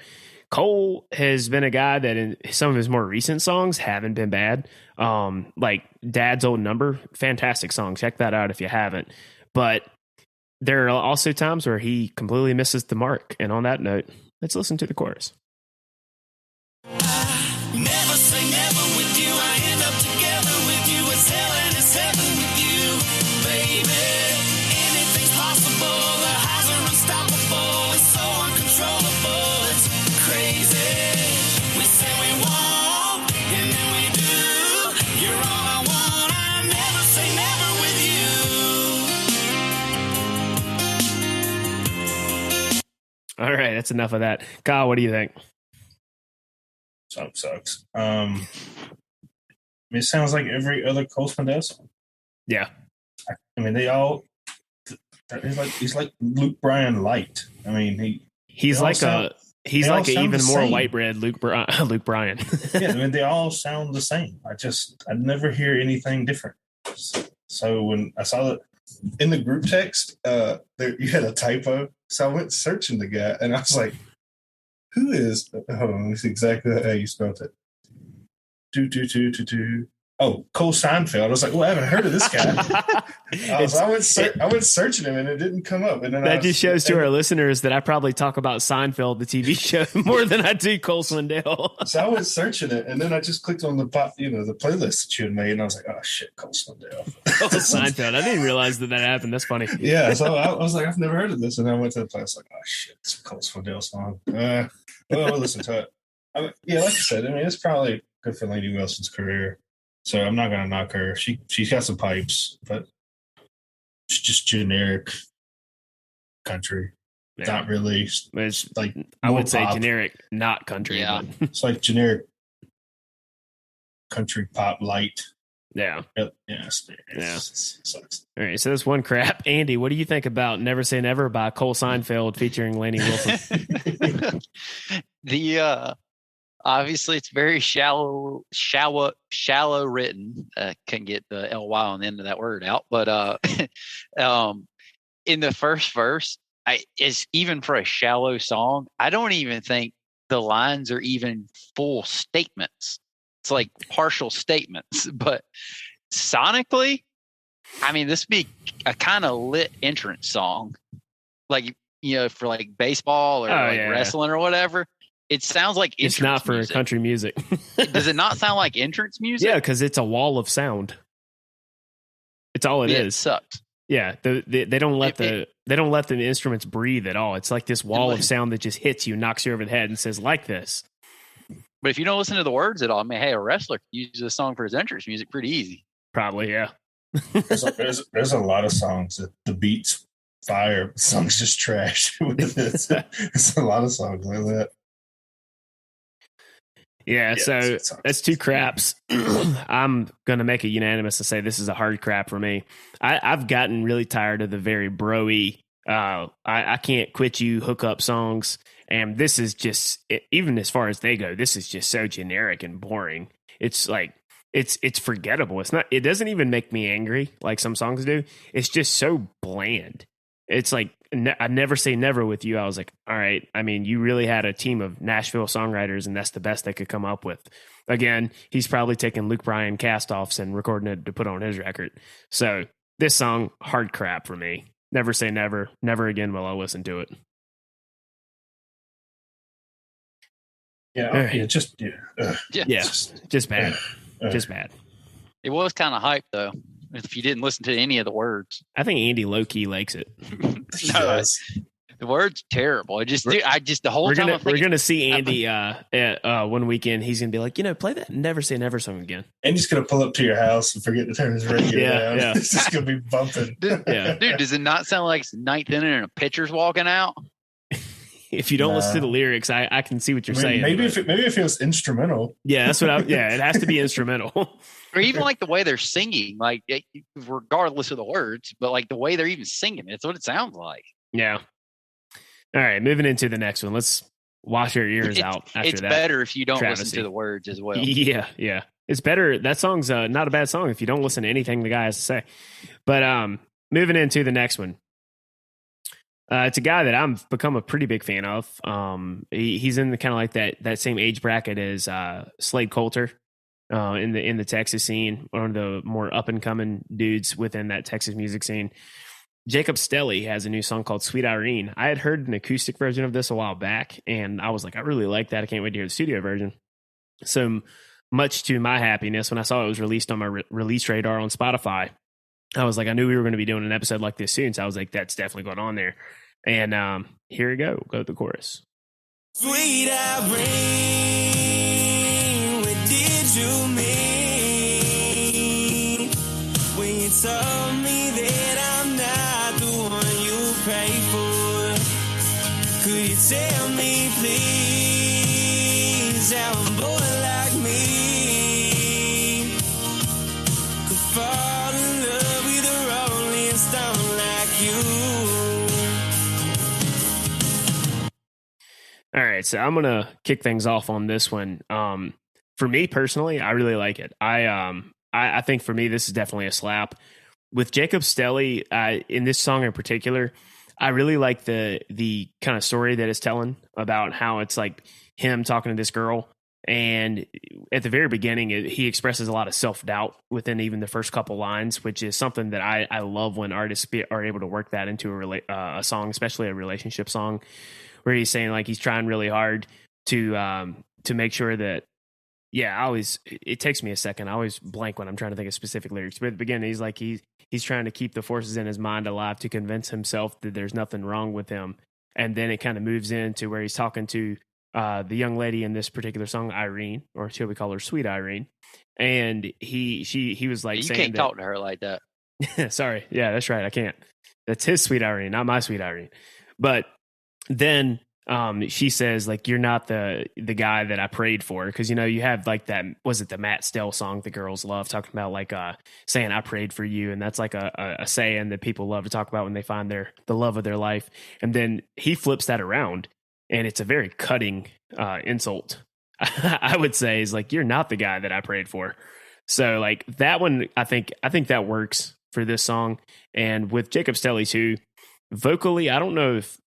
Cole has been a guy that in some of his more recent songs haven't been bad. Like Dad's Old Number, fantastic song. Check that out if you haven't. But there are also times where he completely misses the mark. And on that note, let's listen to the chorus. Never say never with you. I end up together with you. It's hell and it's heaven with you, baby. Anything's possible. The highs are unstoppable. It's so uncontrollable. It's crazy. We say we won't, and then we do. You're all I want. I never say never with you. All right, that's enough of that. Kyle, what do you think? Song sucks. It sounds like every other Cole Swindell song. Yeah. I mean, they all. He's like Luke Bryan light. I mean, he's like an even more white bread Luke Bryan. Yeah, I mean, they all sound the same. I never hear anything different. So when I saw that in the group text, you had a typo. So I went searching the guy, and I was like, who is? Hold on, let me see exactly how you spelled it. Oh, Cole Seinfeld. I was like, well, I haven't heard of this guy. I went searching him, and it didn't come up. And then that just shows to our listeners that I probably talk about Seinfeld, the TV show, more than I do Cole Swindell. So I was searching it, and then I just clicked on the playlist that you had made, and I was like, oh shit, Cole Swindell. Seinfeld. I didn't realize that happened. That's funny. Yeah, so I was like, I've never heard of this, and I went to the place like, oh shit, it's a Cole Swindell song. Well, we'll listen to it. Like you said, I mean, it's probably good for Lainey Wilson's career. So I'm not gonna knock her. She's got some pipes, but it's just generic country. Yeah. Not really. It's like I more would say pop. generic, not country. Yeah. But It's like generic country pop light. yeah. Sucks. All right, so that's one crap. Andy, what do you think about "Never Say Never" by Cole Seinfeld featuring Lainey Wilson? The obviously it's very shallow written. Couldn't get the ly on the end of that word out, but in the first verse, is even for a shallow song, I don't even think the lines are even full statements. It's like partial statements, but sonically, I mean, this would be a kind of lit entrance song, like, for like baseball or wrestling or whatever. It sounds like it's not for music. Country music. Does it not sound like entrance music? Yeah, because it's a wall of sound. It's all it is. It sucks. Yeah, they don't let the instruments breathe at all. It's like this wall of sound that just hits you, knocks you over the head, and says like this. But if you don't listen to the words at all, I mean, hey, a wrestler can use this song for his entrance music pretty easy. Probably, yeah. there's a lot of songs that the beats fire, but songs just trash. It's a lot of songs like that. Yeah, so that's two craps. I'm going to make it unanimous to say this is a hard crap for me. I've gotten really tired of the very bro-y, I can't quit you hookup songs. And this is just, even as far as they go, this is just so generic and boring. It's like, it's forgettable. It doesn't even make me angry like some songs do. It's just so bland. It's like, I Never Say Never with you. I was like, all right. I mean, you really had a team of Nashville songwriters, and that's the best they could come up with. Again, he's probably taking Luke Bryan cast-offs and recording it to put on his record. So this song, hard crap for me. Never Say Never. Never again will I listen to it. Yeah, right. Just bad. Just bad. It was kind of hype though. If you didn't listen to any of the words, I think Andy low key likes it. No, the words terrible. The whole time we're gonna see Andy one weekend. He's gonna be like, play that Never Say Never song again. Andy's gonna pull up to your house and forget to turn his radio down. Yeah. It's just gonna be bumping. Dude, does it not sound like it's ninth inning and a pitcher's walking out? If you don't listen to the lyrics, I can see what you're saying. Maybe if it was instrumental. Yeah, that's what it has to be instrumental. Or even like the way they're singing, like regardless of the words, but like the way they're even singing, it's what it sounds like. Yeah. All right, moving into the next one. Let's wash our ears out after it's that. It's better if you don't travesty. listen to the words as well. Yeah. It's better. That song's not a bad song if you don't listen to anything the guy has to say. But moving into the next one. It's a guy that I've become a pretty big fan of. He's in the kind of like that same age bracket as Slade Coulter in the Texas scene, one of the more up and coming dudes within that Texas music scene. Jacob Stelly has a new song called Sweet Irene. I had heard an acoustic version of this a while back, and I was like, I really like that. I can't wait to hear the studio version. So much to my happiness, when I saw it was released on my release radar on Spotify, I was like, I knew we were going to be doing an episode like this soon. So I was like, that's definitely going on there. And here we go. Go to the chorus. Sweet Irene, what did you mean when you told me that I'm not the one you pray for? Could you tell me, please, how a boy like me could fall in love with a rolling stone like you? All right, so I'm gonna kick things off on this one. For me personally, I really like it. I think for me this is definitely a slap. With Jacob Stelly, in this song in particular, I really like the kind of story that it's telling about how it's like him talking to this girl, and at the very beginning, he expresses a lot of self-doubt within even the first couple lines, which is something that I love when artists are able to work that into a song, especially a relationship song, where he's saying like he's trying really hard to make sure that, it takes me a second. I always blank when I'm trying to think of specific lyrics. But at the beginning, he's like he's trying to keep the forces in his mind alive to convince himself that there's nothing wrong with him. And then it kind of moves into where he's talking to the young lady in this particular song, Irene, or shall we call her Sweet Irene? And he was like, you saying can't talk to her like that. Sorry, yeah, that's right, I can't. That's his sweet Irene, not my sweet Irene. But then she says, like, you're not the guy that I prayed for. Because, you know, you have like that, was it the Matt Stell song the girls love, talking about like saying I prayed for you. And that's like a saying that people love to talk about when they find the love of their life. And then he flips that around, and it's a very cutting insult. I would say is like, you're not the guy that I prayed for. So like that one, I think that works for this song. And with Jacob Stelly too, vocally, I don't know if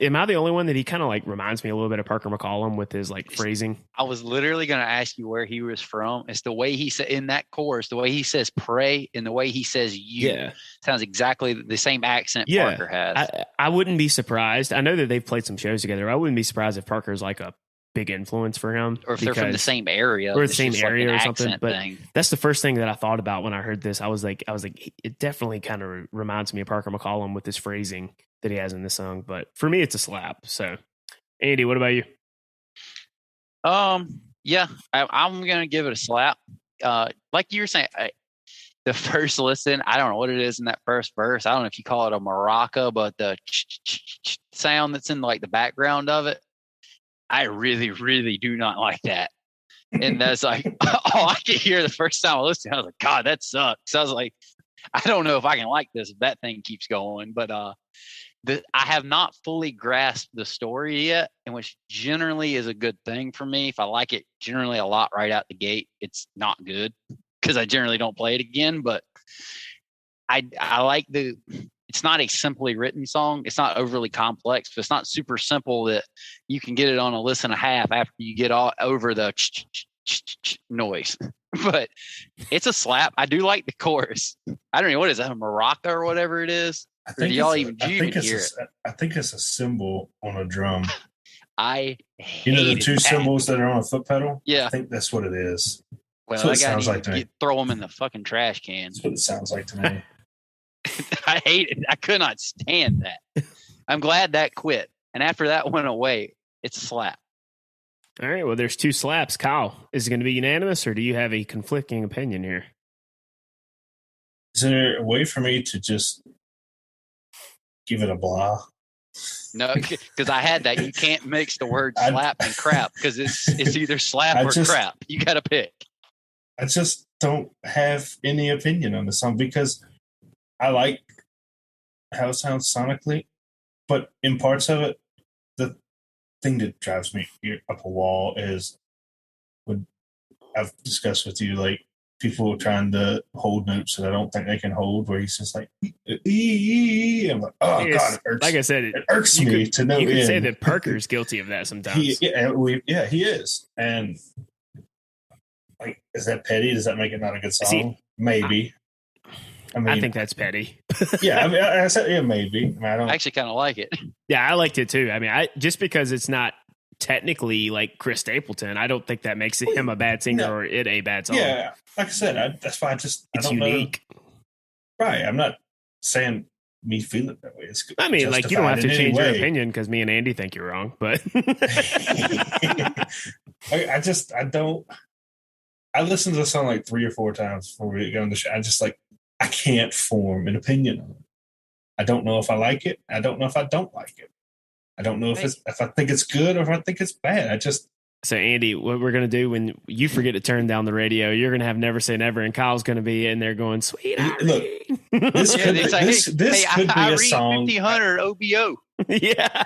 am I the only one that he kind of like reminds me a little bit of Parker McCollum with his like phrasing? I was literally going to ask you where he was from. It's the way he said in that chorus, the way he says pray and the way he says you. Yeah. Sounds exactly the same accent Parker has. I wouldn't be surprised. I know that they've played some shows together. I wouldn't be surprised if Parker's like a big influence for him, or if they're from the same area, or the same area or something. But thing. That's the first thing that I thought about when I heard this. I was like, it definitely kind of reminds me of Parker McCollum with his phrasing that he has in this song. But for me, it's a slap. So, Andy, what about you? Yeah, I'm gonna give it a slap. Like you were saying, the first listen, I don't know what it is in that first verse. I don't know if you call it a maraca, but the sound that's in like the background of it, I really, really do not like that. And that's like all I could hear the first time I listened. I was like, God, that sucks. So I was like, I don't know if I can like this if that thing keeps going. But I have not fully grasped the story yet, and which generally is a good thing for me. If I like it generally a lot right out the gate, it's not good because I generally don't play it again. But I like it's not a simply written song. It's not overly complex, but it's not super simple that you can get it on a listen and a half after you get all over the noise. But it's a slap. I do like the chorus. I don't know, what is that, a maraca or whatever it is? I think do y'all even hear it? I think it's a cymbal on a drum. I the two cymbals that are on a foot pedal? Yeah. I think that's what it is. Well, that's what it sounds like to me. Throw them in the fucking trash can. That's what it sounds like to me. I hate it. I could not stand that. I'm glad that quit. And after that went away, it's a slap. All right. Well, there's two slaps. Kyle, is it going to be unanimous, or do you have a conflicting opinion here? Is there a way for me to just give it a blah? No, because I had that. You can't mix the word slap and crap because it's either slap or crap. You got to pick. I just don't have any opinion on the song because I like how it sounds sonically, but in parts of it, the thing that drives me up a wall is what I've discussed with you, like people trying to hold notes that I don't think they can hold, where he's just like, I'm like, oh God, it irks. Like I said, it irks me to no end. You could say that Parker's guilty of that sometimes. He is. And like, is that petty? Does that make it not a good song? Maybe. I think that's petty. Yeah, I mean, I said maybe. I actually kind of like it. Yeah, I liked it too. I mean, just because it's not technically like Chris Stapleton, I don't think that makes him a bad singer or it a bad song. Yeah, like I said, that's why it's don't unique. Know. Right, I'm not saying me feel it that way. It's I mean, like, you don't have to change your opinion because me and Andy think you're wrong, but I don't. I listened to the song like 3 or 4 times before we get on the show. I can't form an opinion on it. I don't know if I like it. I don't know if I don't like it. I don't know if I think it's good or if I think it's bad. So, Andy, what we're going to do when you forget to turn down the radio, you're going to have Never Say Never, and Kyle's going to be in there going, sweet Irene. Look, this could be a song. 50/100 OBO. Yeah.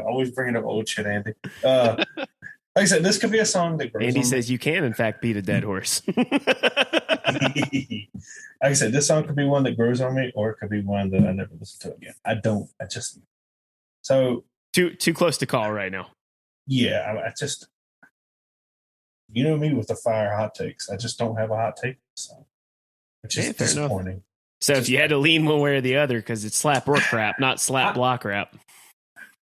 Always bringing up old shit, Andy. Like I said, this could be a song that grows. Andy says you can, in fact, beat a dead horse. Like I said, this song could be one that grows on me, or it could be one that I never listen to again. So too close to call right now. Yeah, I just, you know me with the fire hot takes. I just don't have a hot take. So it's just disappointing. Enough. So if you had to lean one way or the other, because it's slap or crap, not slap block rap.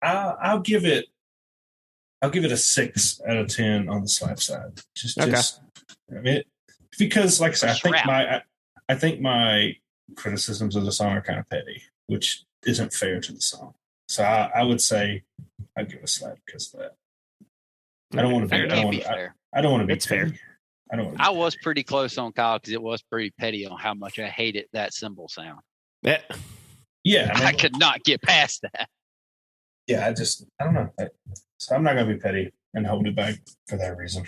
I'll give it a 6 out of 10 on the slap side. Just I mean, because like I said, I think my criticisms of the song are kind of petty, which isn't fair to the song. So I would say I'd give it a slap because of that. I don't want to be. I don't want to be. It's petty. fair. I don't. I was pretty close on Kyle because it was pretty petty on how much I hated that cymbal sound. Yeah. Yeah, I could not get past that. Yeah, I don't know. So I'm not gonna be petty and hold it back for that reason.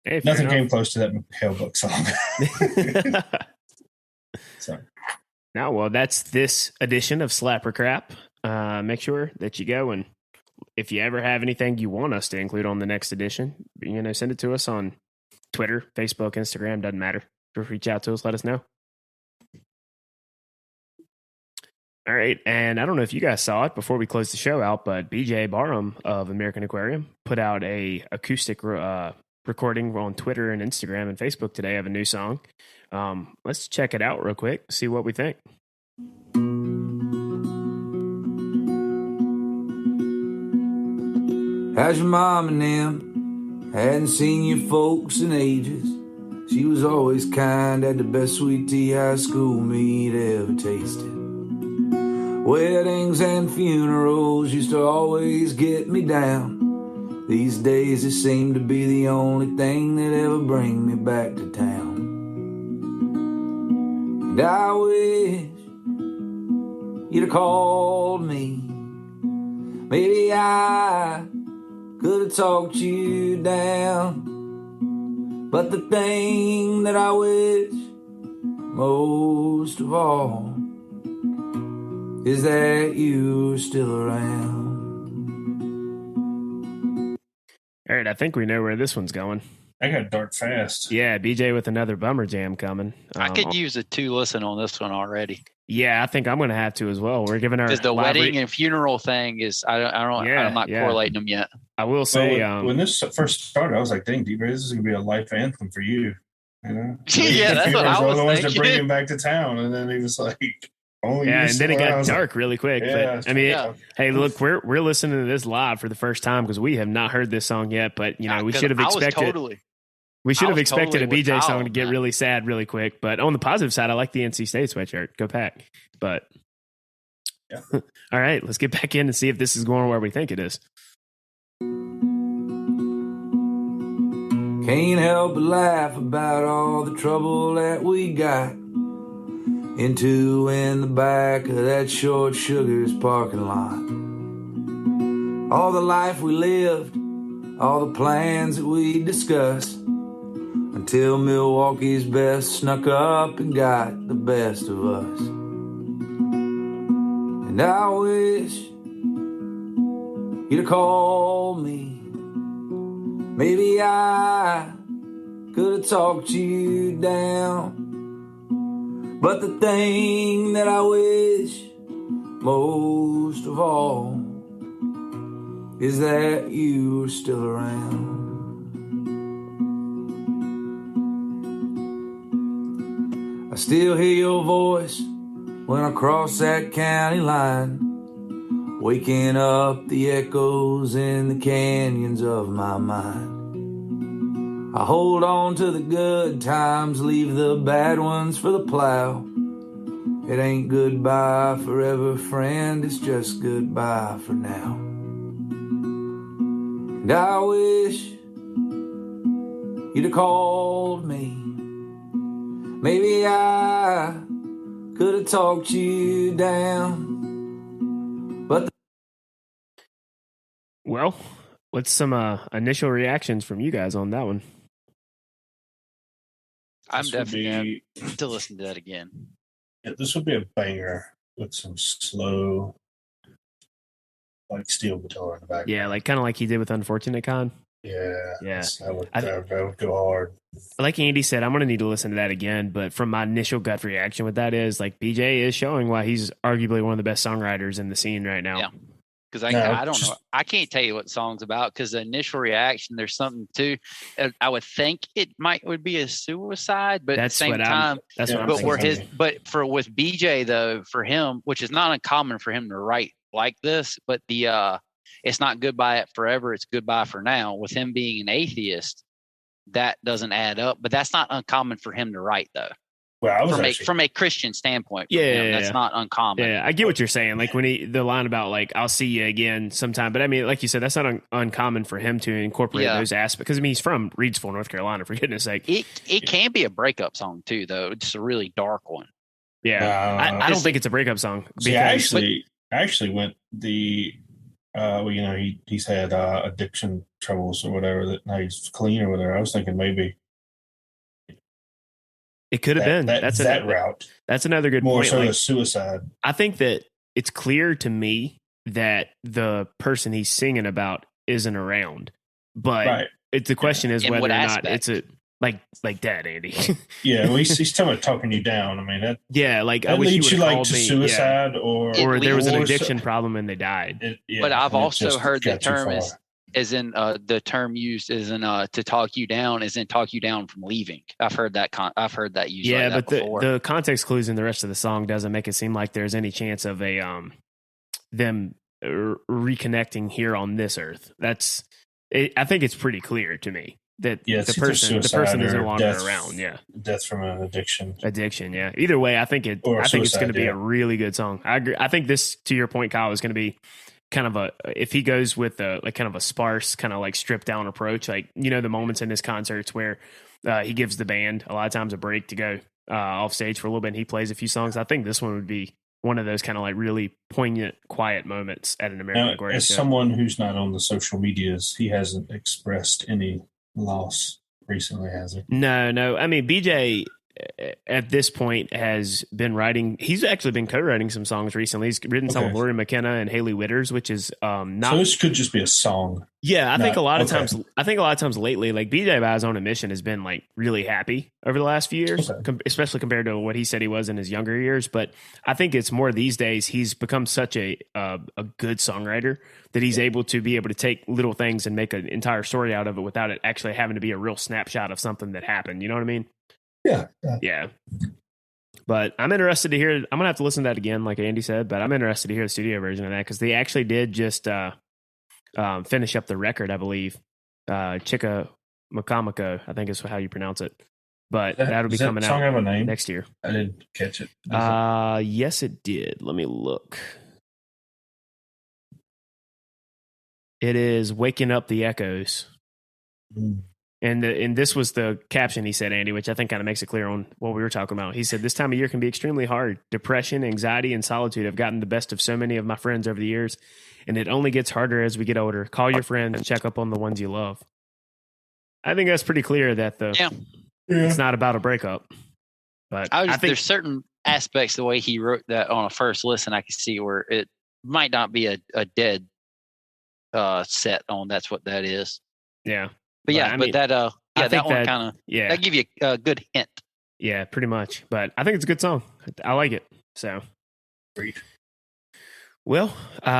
Hey, Nothing came close to that Mikele book song. So. Now, well, that's this edition of Slap or Crap. Make sure that you go, and if you ever have anything you want us to include on the next edition, send it to us on Twitter, Facebook, Instagram, doesn't matter. Just reach out to us, let us know. All right, and I don't know if you guys saw it before we closed the show out, but BJ Barham of American Aquarium put out a acoustic recording on Twitter and Instagram and Facebook today of a new song. Let's check it out real quick, see what we think. How's your mom and them? Hadn't seen your folks in ages. She was always kind, had the best sweet tea high school meat ever tasted. Weddings and funerals used to always get me down. These days it seem to be the only thing that ever bring me back to town. And I wish you'd have called me. Maybe I could have talked you down. But the thing that I wish most of all is that you're still around. All right, I think we know where this one's going. I got dark fast. Yeah, BJ with another bummer jam coming. I could use a 2 listen on this one already. Yeah, I think I'm going to have to as well. We're giving our because the wedding and funeral thing is I'm not correlating them yet. I will say when this first started, I was like, "Dang, D-Ray, this is going to be a life anthem for you." You know? Yeah, that's what I was the ones to thinking. bring him back to town, and then he was like, "Only yeah," you and then it got around. dark really quick. Yeah, but I mean, hey, look, we're listening to this live for the first time because we have not heard this song yet. But we should have expected. We should have expected a BJ song to get really sad really quick. But on the positive side, I like the NC State sweatshirt. Go Pack. But yeah. All right, let's get back in and see if this is going where we think it is. Can't help but laugh about all the trouble that we got into in the back of that Short Sugar's parking lot. All the life we lived, all the plans that we discussed, until Milwaukee's best snuck up and got the best of us. And I wish you'd have called me. Maybe I could have talked you down. But the thing that I wish most of all is that you were still around. I still hear your voice when I cross that county line, waking up the echoes in the canyons of my mind. I hold on to the good times, leave the bad ones for the plow. It ain't goodbye forever, friend, it's just goodbye for now. And I wish you'd have called me. Maybe I could have talked you down. But well, what's some initial reactions from you guys on that one? I'm definitely to listen to that again. Yeah, this would be a banger with some slow, like steel guitar in the back. Yeah, kind of like he did with Unfortunate Con. Yeah. That would go hard. Like Andy said, I'm going to need to listen to that again. But from my initial gut reaction with that is BJ is showing why he's arguably one of the best songwriters in the scene right now. Yeah. Because I don't know. I can't tell you what the song's about because the initial reaction, there's something to. I would think it would be a suicide, but at the same time, that's what I'm thinking. With BJ though, for him, which is not uncommon for him to write like this, but it's not goodbye forever, it's goodbye for now. With him being an atheist, that doesn't add up. But that's not uncommon for him to write though. Well, I was actually, from a Christian standpoint. Yeah, him, that's not uncommon. Yeah, I get what you're saying. Like when the line about like I'll see you again sometime, but I mean, like you said, that's not uncommon for him to incorporate those aspects because I mean he's from Reidsville, North Carolina. For goodness sake, it can be a breakup song too, though. It's a really dark one. Yeah, I don't think it's a breakup song. See, I actually went the well, you know, he's had addiction troubles or whatever. That now he's clean or whatever. I was thinking maybe it could have been that route. That's another good more point. so like, the suicide. I think that it's clear to me that the person he's singing about isn't around, but the question is whether or not it's a like that, Andy. Yeah, well, he's talking you down. I mean, that like that I wish leads you you like called to me, suicide or there was an addiction problem and they died. But I've also heard the term is in the term used is in to talk you down is in talk you down from leaving. I've heard that used. Yeah, like but before. the context clues in the rest of the song doesn't make it seem like there's any chance of a them reconnecting here on this earth. I think it's pretty clear to me that the person is no longer around. Yeah, death from an addiction. Yeah. Either way, I think it's going to be a really good song. I agree. I think this, to your point, Kyle, is going to be kind of if he goes with kind of a sparse, kind of like stripped down approach, like you know the moments in his concerts where he gives the band a lot of times a break to go off stage for a little bit and he plays a few songs. I think this one would be one of those kind of like really poignant, quiet moments at an American Glorious As show. someone who's not on the social medias, he hasn't expressed any loss recently, has he? No. I mean, BJ at this point has been writing. He's actually been co-writing some songs recently. He's written some with Lori McKenna and Haley Witters, which is not. So this could just be a song. Yeah, I think a lot of times lately, like BJ by his own admission has been like really happy over the last few years, especially compared to what he said he was in his younger years. But I think it's more these days he's become such a good songwriter that he's able to take little things and make an entire story out of it without it actually having to be a real snapshot of something that happened. You know what I mean? Yeah. But I'm interested to hear. I'm gonna have to listen to that again, like Andy said. But I'm interested to hear the studio version of that because they actually did just finish up the record, I believe. Chika Makamako, I think is how you pronounce it. But that'll be coming out have a name? next year. I didn't catch it. Yes, it did. Let me look. It is Waking Up the Echoes. And this was the caption he said, Andy, which I think kind of makes it clear on what we were talking about. He said, "This time of year can be extremely hard. Depression, anxiety, and solitude have gotten the best of so many of my friends over the years, and it only gets harder as we get older. Call your friend and check up on the ones you love." I think that's pretty clear that it's not about a breakup. But I think there's certain aspects the way he wrote that on a first listen I can see where it might not be a dead set on that's what that is. Yeah. But that one kind of that give you a good hint. Yeah, pretty much. But I think it's a good song. I like it. So, great. Well,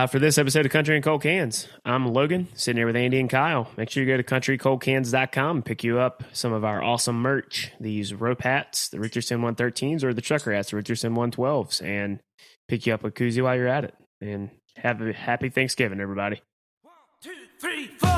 for this episode of Country and Cold Cans, I'm Logan, sitting here with Andy and Kyle. Make sure you go to countrycoldcans.com and pick you up some of our awesome merch. These rope hats, the Richardson 113s, or the trucker hats, the Richardson 112s, and pick you up a koozie while you're at it. And have a happy Thanksgiving, everybody. 1, 2, 3, 4.